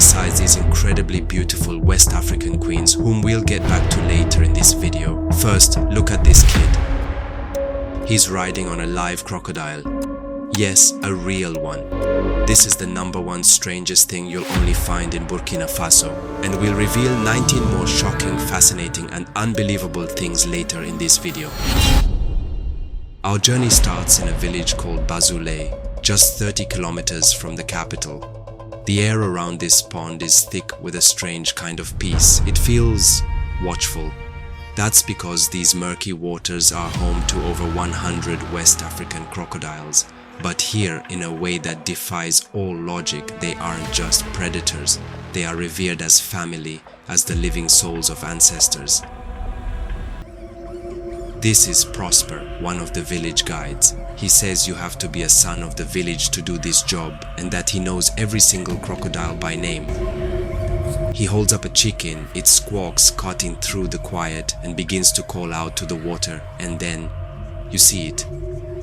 besides these incredibly beautiful West African queens whom we'll get back to later in this video. First, look at this kid. He's riding on a live crocodile. Yes, a real one. This is the #1 strangest thing you'll only find in Burkina Faso, and we'll reveal 19 more shocking, fascinating and unbelievable things later in this video. Our journey starts in a village called Bazoule, just 30 kilometers from the capital. The air around this pond is thick with a strange kind of peace. It feels watchful. That's because these murky waters are home to over 100 West African crocodiles. But here, in a way that defies all logic, they aren't just predators. They are revered as family, as the living souls of ancestors. This is Prosper, one of the village guides. He says you have to be a son of the village to do this job, and that he knows every single crocodile by name. He holds up a chicken, it squawks, cutting through the quiet, and begins to call out to the water, and then, you see it,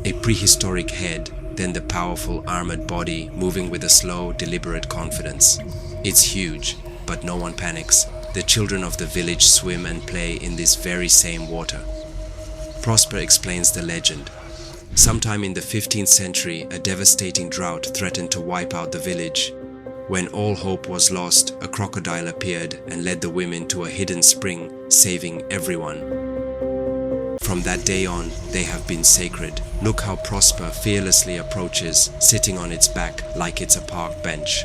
a prehistoric head, then the powerful armored body moving with a slow, deliberate confidence. It's huge, but no one panics. The children of the village swim and play in this very same water. Prosper explains the legend. Sometime in the 15th century, a devastating drought threatened to wipe out the village. When all hope was lost, a crocodile appeared and led the women to a hidden spring, saving everyone. From that day on, they have been sacred. Look how Prosper fearlessly approaches, sitting on its back like it's a park bench.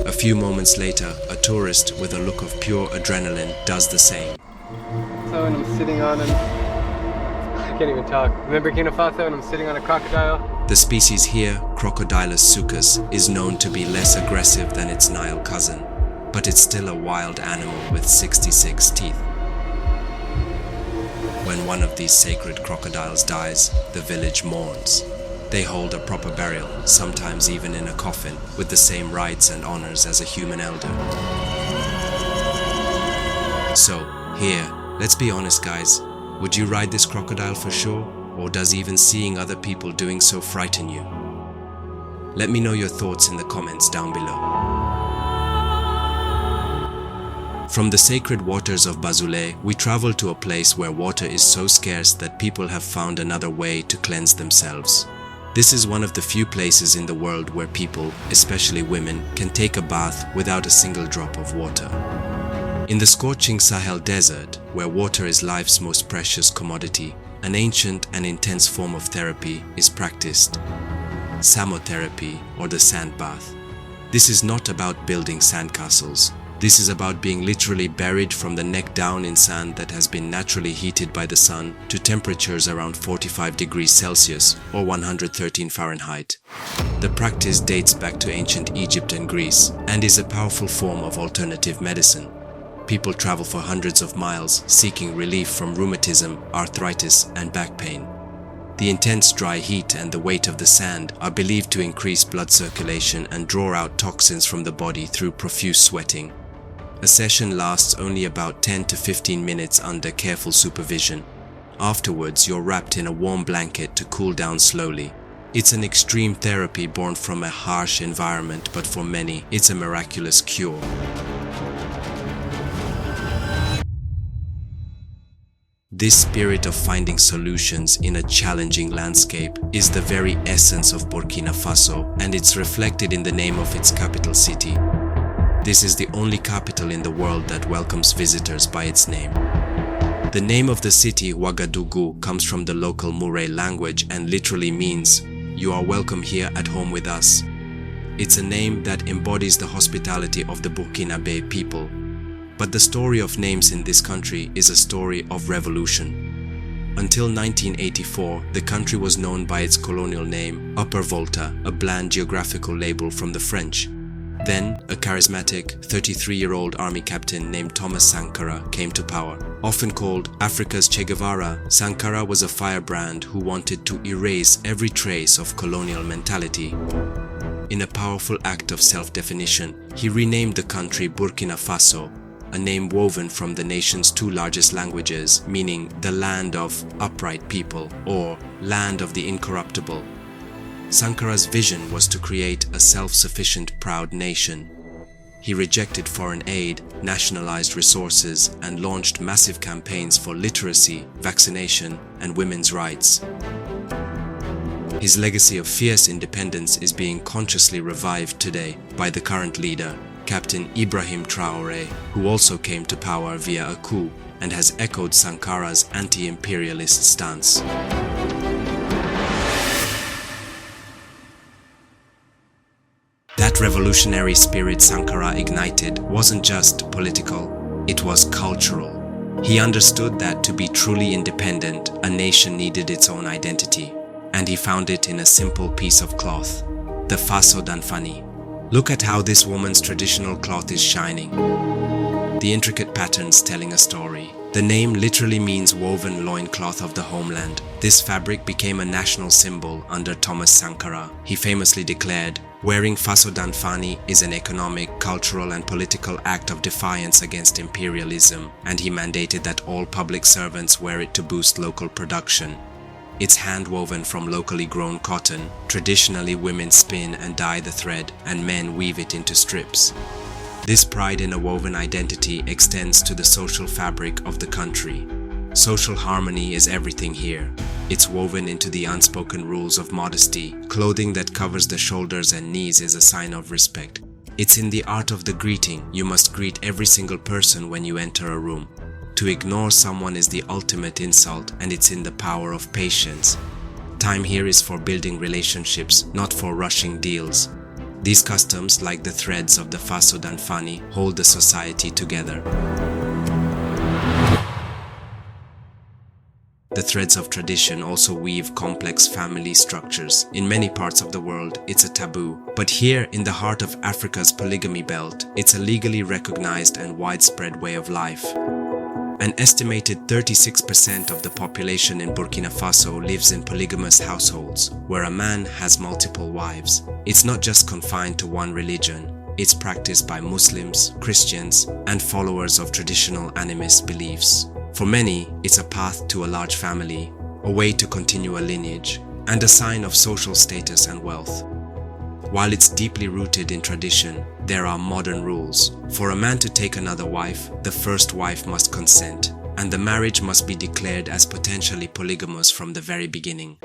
A few moments later, a tourist with a look of pure adrenaline does the same. So, and I'm sitting on I can't even talk. I'm in Burkina Faso and I'm sitting on a crocodile. The species here, Crocodilus sucus, is known to be less aggressive than its Nile cousin, but it's still a wild animal with 66 teeth. When one of these sacred crocodiles dies, the village mourns. They hold a proper burial, sometimes even in a coffin, with the same rights and honors as a human elder. So, here, let's be honest guys, would you ride this crocodile for sure? Or does even seeing other people doing so frighten you? Let me know your thoughts in the comments down below. From the sacred waters of Bazoule, we travel to a place where water is so scarce that people have found another way to cleanse themselves. This is one of the few places in the world where people, especially women, can take a bath without a single drop of water. In the scorching Sahel desert, where water is life's most precious commodity, an ancient and intense form of therapy is practiced. Samotherapy, or the sand bath. This is not about building sandcastles. This is about being literally buried from the neck down in sand that has been naturally heated by the sun to temperatures around 45 degrees Celsius or 113 Fahrenheit. The practice dates back to ancient Egypt and Greece and is a powerful form of alternative medicine. People travel for hundreds of miles seeking relief from rheumatism, arthritis, and back pain. The intense dry heat and the weight of the sand are believed to increase blood circulation and draw out toxins from the body through profuse sweating. A session lasts only about 10 to 15 minutes under careful supervision. Afterwards, you're wrapped in a warm blanket to cool down slowly. It's an extreme therapy born from a harsh environment, but for many, it's a miraculous cure. This spirit of finding solutions in a challenging landscape is the very essence of Burkina Faso, and it's reflected in the name of its capital city. This is the only capital in the world that welcomes visitors by its name. The name of the city, Ouagadougou, comes from the local Murray language and literally means, "You are welcome here at home with us." It's a name that embodies the hospitality of the Burkinabe people. But the story of names in this country is a story of revolution. Until 1984, the country was known by its colonial name, Upper Volta, a bland geographical label from the French. Then, a charismatic 33-year-old army captain named Thomas Sankara came to power. Often called Africa's Che Guevara, Sankara was a firebrand who wanted to erase every trace of colonial mentality. In a powerful act of self-definition, he renamed the country Burkina Faso, a name woven from the nation's two largest languages, meaning the land of upright people or land of the incorruptible. Sankara's vision was to create a self-sufficient, proud nation. He rejected foreign aid, nationalized resources, and launched massive campaigns for literacy, vaccination, and women's rights. His legacy of fierce independence is being consciously revived today by the current leader, Captain Ibrahim Traoré, who also came to power via a coup and has echoed Sankara's anti-imperialist stance. That revolutionary spirit Sankara ignited wasn't just political, it was cultural. He understood that to be truly independent, a nation needed its own identity, and he found it in a simple piece of cloth, the Faso Danfani. Look at how this woman's traditional cloth is shining. The intricate patterns telling a story. The name literally means woven loincloth of the homeland. This fabric became a national symbol under Thomas Sankara. He famously declared, "Wearing Faso Danfani is an economic, cultural and political act of defiance against imperialism," and he mandated that all public servants wear it to boost local production. It's hand-woven from locally grown cotton. Traditionally, women spin and dye the thread, and men weave it into strips. This pride in a woven identity extends to the social fabric of the country. Social harmony is everything here. It's woven into the unspoken rules of modesty. Clothing that covers the shoulders and knees is a sign of respect. It's in the art of the greeting. You must greet every single person when you enter a room. To ignore someone is the ultimate insult, and it's in the power of patience. Time here is for building relationships, not for rushing deals. These customs, like the threads of the Faso Danfani, hold the society together. The threads of tradition also weave complex family structures. In many parts of the world, it's a taboo. But here, in the heart of Africa's polygamy belt, it's a legally recognized and widespread way of life. An estimated 36% of the population in Burkina Faso lives in polygamous households, where a man has multiple wives. It's not just confined to one religion. It's practiced by Muslims, Christians, and followers of traditional animist beliefs. For many, it's a path to a large family, a way to continue a lineage, and a sign of social status and wealth. While it's deeply rooted in tradition, there are modern rules. For a man to take another wife, the first wife must consent, and the marriage must be declared as potentially polygamous from the very beginning.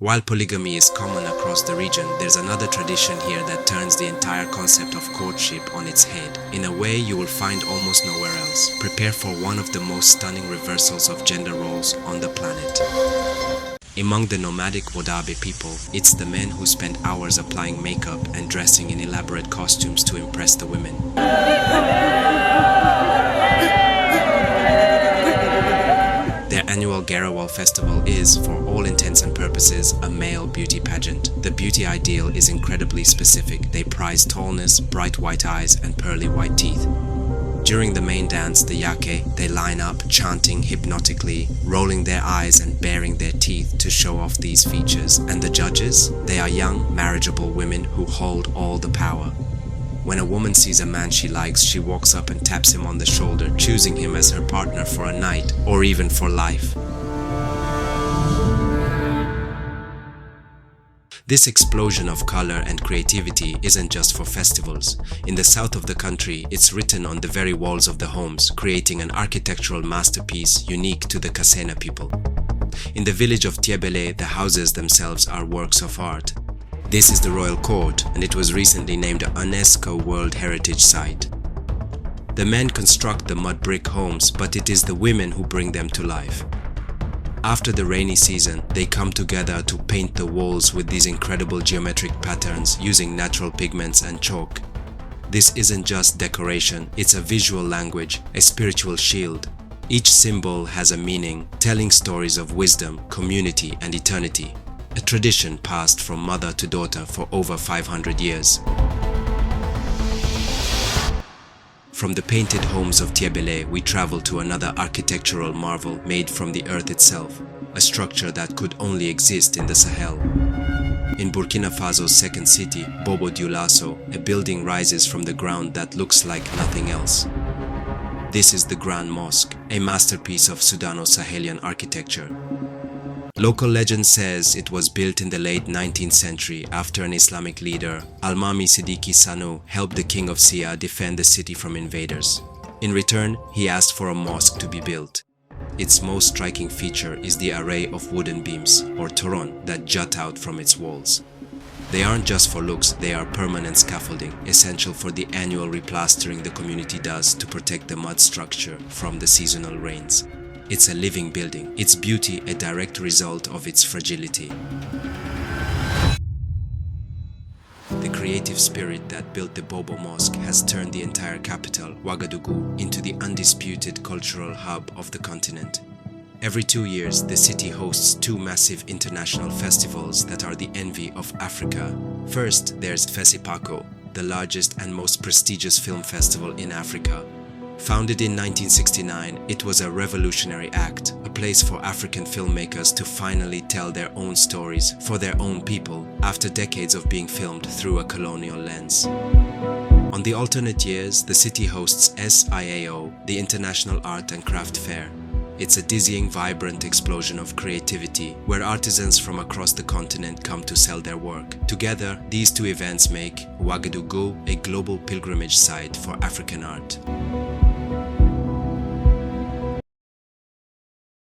While polygamy is common across the region, there's another tradition here that turns the entire concept of courtship on its head, in a way you will find almost nowhere else. Prepare for one of the most stunning reversals of gender roles on the planet. Among the nomadic Wodabe people, it's the men who spend hours applying makeup and dressing in elaborate costumes to impress the women. Their annual Garawal festival is, for all intents and purposes, a male beauty pageant. The beauty ideal is incredibly specific. They prize tallness, bright white eyes, and pearly white teeth. During the main dance, the yake, they line up, chanting hypnotically, rolling their eyes and baring their teeth to show off these features. And the judges? They are young, marriageable women who hold all the power. When a woman sees a man she likes, she walks up and taps him on the shoulder, choosing him as her partner for a night, or even for life. This explosion of color and creativity isn't just for festivals. In the south of the country, it's written on the very walls of the homes, creating an architectural masterpiece unique to the Kasena people. In the village of Tiebele, the houses themselves are works of art. This is the royal court, and it was recently named a UNESCO World Heritage Site. The men construct the mud brick homes, but it is the women who bring them to life. After the rainy season, they come together to paint the walls with these incredible geometric patterns using natural pigments and chalk. This isn't just decoration, it's a visual language, a spiritual shield. Each symbol has a meaning, telling stories of wisdom, community, and eternity. A tradition passed from mother to daughter for over 500 years. From the painted homes of Tiebele, we travel to another architectural marvel made from the earth itself, a structure that could only exist in the Sahel. In Burkina Faso's second city, Bobo-Dioulasso, a building rises from the ground that looks like nothing else. This is the Grand Mosque, a masterpiece of Sudano-Sahelian architecture. Local legend says it was built in the late 19th century after an Islamic leader, Almami Siddiqui Sanu, helped the king of Sia defend the city from invaders. In return, he asked for a mosque to be built. Its most striking feature is the array of wooden beams, or toron, that jut out from its walls. They aren't just for looks, they are permanent scaffolding, essential for the annual replastering the community does to protect the mud structure from the seasonal rains. It's a living building, its beauty a direct result of its fragility. The creative spirit that built the Bobo Mosque has turned the entire capital, Ouagadougou, into the undisputed cultural hub of the continent. Every 2 years, the city hosts 2 massive international festivals that are the envy of Africa. First, there's Fesipako, the largest and most prestigious film festival in Africa. Founded in 1969, it was a revolutionary act, a place for African filmmakers to finally tell their own stories for their own people after decades of being filmed through a colonial lens. On the alternate years, the city hosts SIAO, the International Art and Craft Fair. It's a dizzying, vibrant explosion of creativity, where artisans from across the continent come to sell their work. Together, these 2 events make Ouagadougou a global pilgrimage site for African art.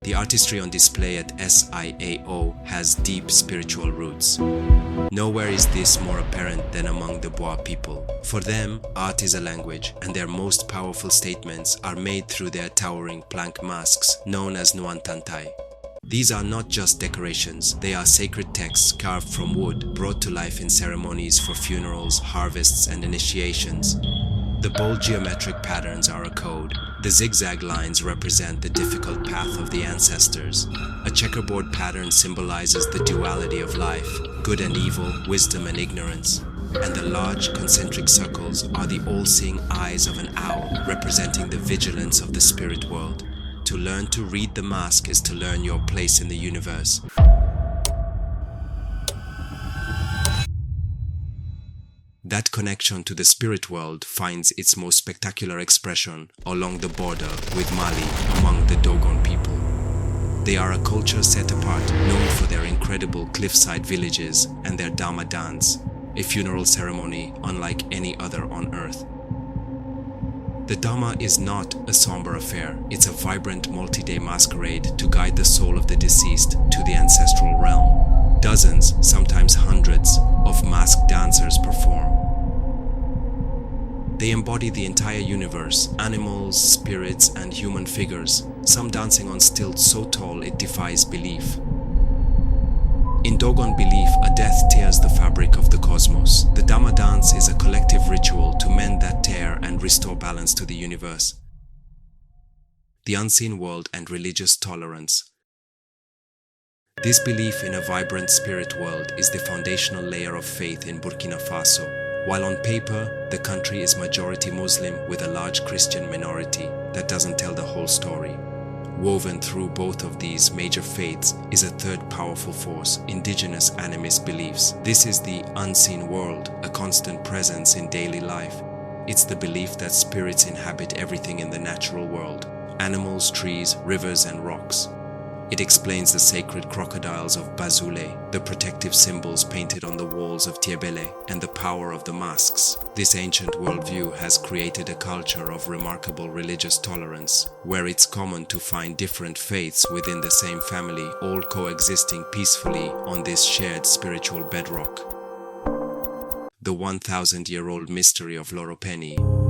The artistry on display at SIAO has deep spiritual roots. Nowhere is this more apparent than among the Bois people. For them, art is a language, and their most powerful statements are made through their towering plank masks, known as Nuantantai. These are not just decorations, they are sacred texts carved from wood, brought to life in ceremonies for funerals, harvests, and initiations. The bold geometric patterns are a code. The zigzag lines represent the difficult path of the ancestors. A checkerboard pattern symbolizes the duality of life, good and evil, wisdom and ignorance. And the large concentric circles are the all-seeing eyes of an owl, representing the vigilance of the spirit world. To learn to read the mask is to learn your place in the universe. That connection to the spirit world finds its most spectacular expression along the border with Mali among the Dogon people. They are a culture set apart, known for their incredible cliffside villages and their Dama dance, a funeral ceremony unlike any other on earth. The Dama is not a somber affair, it's a vibrant multi-day masquerade to guide the soul of the deceased to the ancestral realm. Dozens, sometimes hundreds, of masked dancers perform. They embody the entire universe, animals, spirits, and human figures, some dancing on stilts so tall it defies belief. In Dogon belief, a death tears the fabric of the cosmos. The Dama dance is a collective ritual to mend that tear and restore balance to the universe. The unseen world and religious tolerance. This belief in a vibrant spirit world is the foundational layer of faith in Burkina Faso. While on paper, the country is majority Muslim with a large Christian minority, that doesn't tell the whole story. Woven through both of these major faiths is a third powerful force, indigenous animist beliefs. This is the unseen world, a constant presence in daily life. It's the belief that spirits inhabit everything in the natural world, animals, trees, rivers, and rocks. It explains the sacred crocodiles of Bazoule, the protective symbols painted on the walls of Ti&eacute, and the power of the masks. This ancient worldview has created a culture of remarkable religious tolerance, where it's common to find different faiths within the same family, all coexisting peacefully on this shared spiritual bedrock. The 1,000-year-old mystery of Lorop&eacute.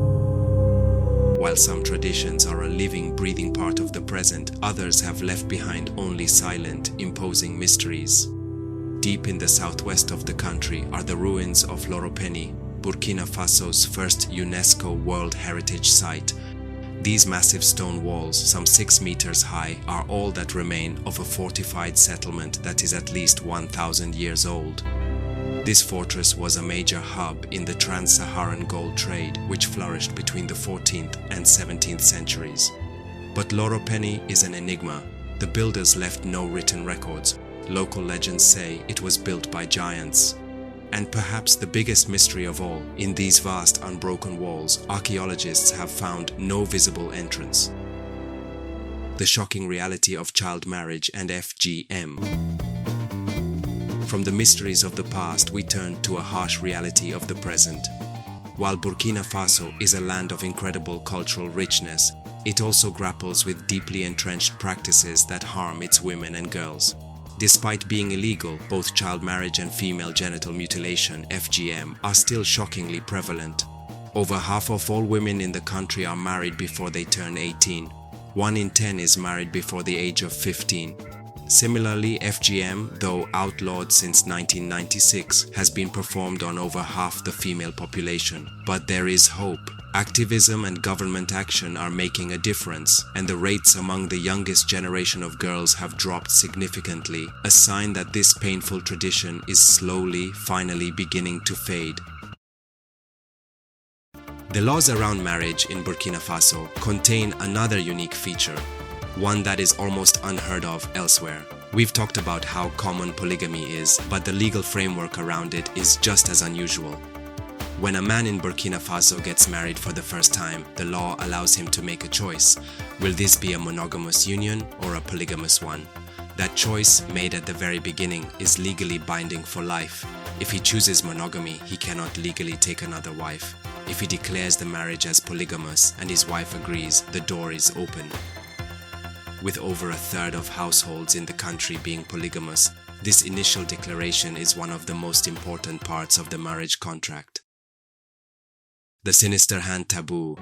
While some traditions are a living, breathing part of the present, others have left behind only silent, imposing mysteries. Deep in the southwest of the country are the ruins of Lorop&eacute, Burkina Faso's first UNESCO World Heritage Site. These massive stone walls, some 6 meters high, are all that remain of a fortified settlement that is at least 1,000 years old. This fortress was a major hub in the trans-Saharan gold trade, which flourished between the 14th and 17th centuries. But Lorop&eacute is an enigma. The builders left no written records. Local legends say it was built by giants. And perhaps the biggest mystery of all, in these vast unbroken walls, archaeologists have found no visible entrance. the shocking reality of child marriage and FGM. From the mysteries of the past, we turn to a harsh reality of the present. While Burkina Faso is a land of incredible cultural richness, it also grapples with deeply entrenched practices that harm its women and girls. Despite being illegal, both child marriage and female genital mutilation, FGM, are still shockingly prevalent. Over half of all women in the country are married before they turn 18. 1 in 10 is married before the age of 15. Similarly, FGM, though outlawed since 1996, has been performed on over half the female population. But there is hope. Activism and government action are making a difference, and the rates among the youngest generation of girls have dropped significantly, a sign that this painful tradition is slowly, finally beginning to fade. The laws around marriage in Burkina Faso contain another unique feature, one that is almost unheard of elsewhere. We've talked about how common polygamy is, but the legal framework around it is just as unusual. When a man in Burkina Faso gets married for the first time, the law allows him to make a choice. Will this be a monogamous union or a polygamous one? That choice, made at the very beginning, is legally binding for life. If he chooses monogamy, he cannot legally take another wife. If he declares the marriage as polygamous and his wife agrees, the door is open. With over a third of households in the country being polygamous, this initial declaration is one of the most important parts of the marriage contract. The sinister hand taboo.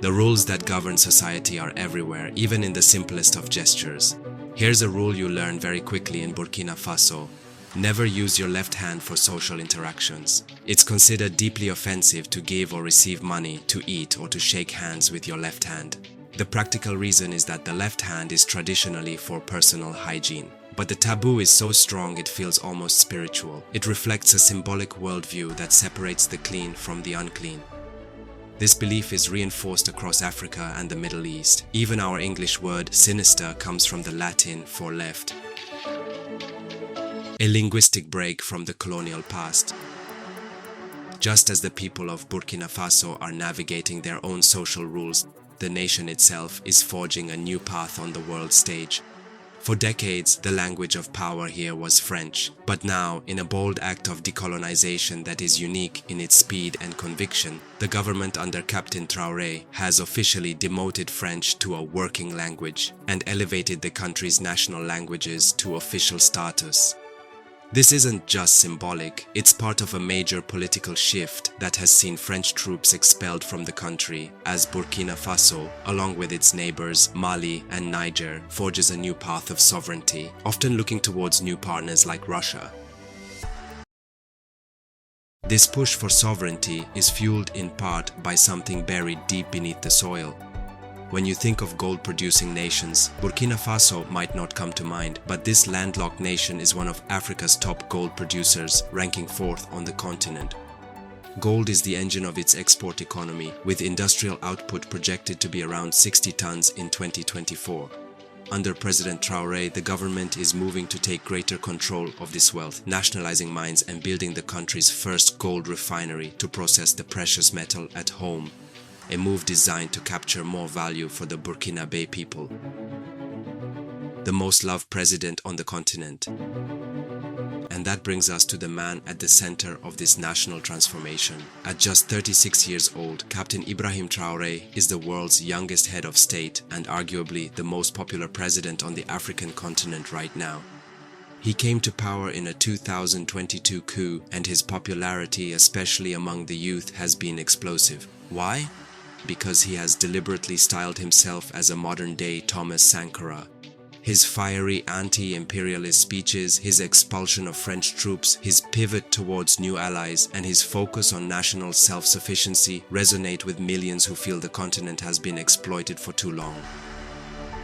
The rules that govern society are everywhere, even in the simplest of gestures. Here's a rule you learn very quickly in Burkina Faso. Never use your left hand for social interactions. It's considered deeply offensive to give or receive money, to eat, or to shake hands with your left hand. The practical reason is that the left hand is traditionally for personal hygiene. But the taboo is so strong it feels almost spiritual. It reflects a symbolic worldview that separates the clean from the unclean. This belief is reinforced across Africa and the Middle East. Even our English word sinister comes from the Latin for left. A linguistic break from the colonial past. Just as the people of Burkina Faso are navigating their own social rules, the nation itself is forging a new path on the world stage. For decades, the language of power here was French, but now, in a bold act of decolonization that is unique in its speed and conviction, the government under Captain Traoré has officially demoted French to a working language and elevated the country's national languages to official status. This isn't just symbolic, it's part of a major political shift that has seen French troops expelled from the country as Burkina Faso, along with its neighbors Mali and Niger, forges a new path of sovereignty, often looking towards new partners like Russia. This push for sovereignty is fueled in part by something buried deep beneath the soil. When you think of gold-producing nations, Burkina Faso might not come to mind, but this landlocked nation is one of Africa's top gold producers, ranking 4th on the continent. Gold is the engine of its export economy, with industrial output projected to be around 60 tons in 2024. Under President Traoré, the government is moving to take greater control of this wealth, nationalizing mines and building the country's first gold refinery to process the precious metal at home. A move designed to capture more value for the Burkinabe people, the most loved president on the continent. And that brings us to the man at the center of this national transformation. At just 36 years old, Captain Ibrahim Traoré is the world's youngest head of state and arguably the most popular president on the African continent right now. He came to power in a 2022 coup, and his popularity, especially among the youth, has been explosive. Why? Because he has deliberately styled himself as a modern-day Thomas Sankara. His fiery anti-imperialist speeches, his expulsion of French troops, his pivot towards new allies, and his focus on national self-sufficiency resonate with millions who feel the continent has been exploited for too long.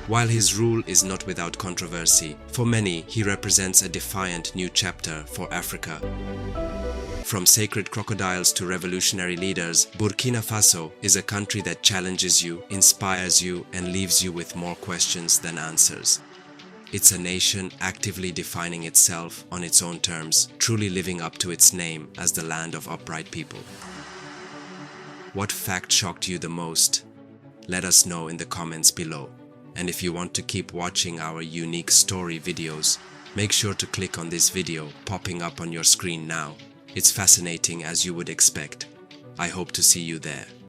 While his rule is not without controversy, for many he represents a defiant new chapter for Africa. From sacred crocodiles to revolutionary leaders, Burkina Faso is a country that challenges you, inspires you, and leaves you with more questions than answers. It's a nation actively defining itself on its own terms, truly living up to its name as the land of upright people. What fact shocked you the most? Let us know in the comments below. And if you want to keep watching our unique story videos, make sure to click on this video popping up on your screen now. It's fascinating as you would expect. I hope to see you there.